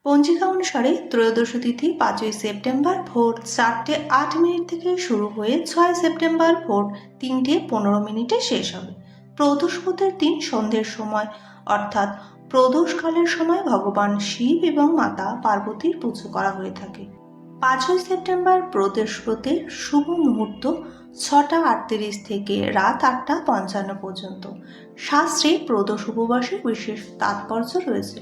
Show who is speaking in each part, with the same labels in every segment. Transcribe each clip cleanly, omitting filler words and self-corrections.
Speaker 1: পঞ্জিকা অনুসারে ত্রয়োদশী তিথি 5ই সেপ্টেম্বর ভোর 4:08 থেকে শুরু হয়ে 6 সেপ্টেম্বর ভোর 3:15 শেষ হবে। প্রদোষপথের দিন সন্ধ্যের সময় অর্থাৎ প্রদোষকালের সময় ভগবান শিব এবং মাতা পার্বতীর পুজো করা হয়ে থাকে। 5ই সেপ্টেম্বর প্রদোষপথের শুভ মুহূর্ত 6:38 থেকে রাত 8:55 পর্যন্ত। শাস্ত্রে প্রদোষ উপবাসের বিশেষ তাৎপর্য রয়েছে।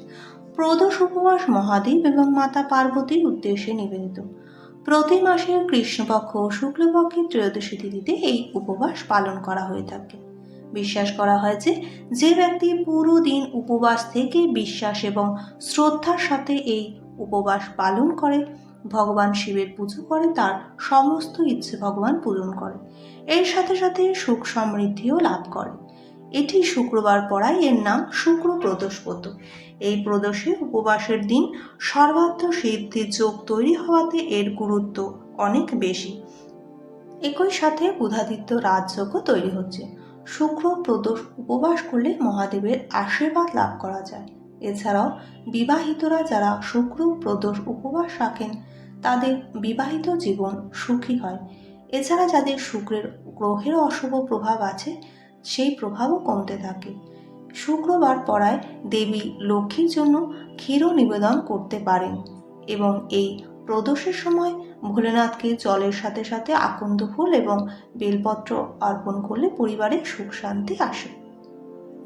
Speaker 1: প্রদোষ উপবাস মহাদেব এবং মাতা পার্বতীর উদ্দেশ্যে নিবেদিত। প্রতি মাসের কৃষ্ণপক্ষ ও শুক্লপক্ষের ত্রয়োদশী তিথিতে এই উপবাস পালন করা হয়ে থাকে। বিশ্বাস করা হয় যে ব্যক্তি পুরো দিন উপবাস থেকে বিশ্বাস এবং শ্রদ্ধার সাথে এই উপবাস পালন করে, ভগবান শিবের পুজো করে, তার সমস্ত ইচ্ছে ভগবান পূরণ করে। এর সাথে সাথে সুখ সমৃদ্ধিও লাভ করে। এটি শুক্রবার পড়ায় এর নাম শুক্র প্রদোষব্রত। এই প্রদোষে উপবাসের দিন সর্বার্থ সিদ্ধির যোগ তৈরি হওয়াতে এর গুরুত্ব অনেক বেশি। একই সাথে বুধাদিত্য রাজযোগও তৈরি হচ্ছে। শুক্র প্রদোষ উপবাস করলে মহাদেবের আশীর্বাদ লাভ করা যায়। এছাড়াও বিবাহিতরা যারা শুক্র প্রদোষ উপবাস রাখেন তাদের বিবাহিত জীবন সুখী হয়। এছাড়া যাদের শুক্রের গ্রহের অশুভ প্রভাব আছে সেই প্রভাবও কমতে থাকে। শুক্রবার পড়ায় দেবী লক্ষ্মীর জন্য ক্ষীর নিবেদন করতে পারেন এবং এই প্রদোষের সময় ভোলেনাথকে জলের সাথে সাথে আকন্দ ফুল এবং বেলপত্র অর্পণ করলে পরিবারে সুখ শান্তি আসে।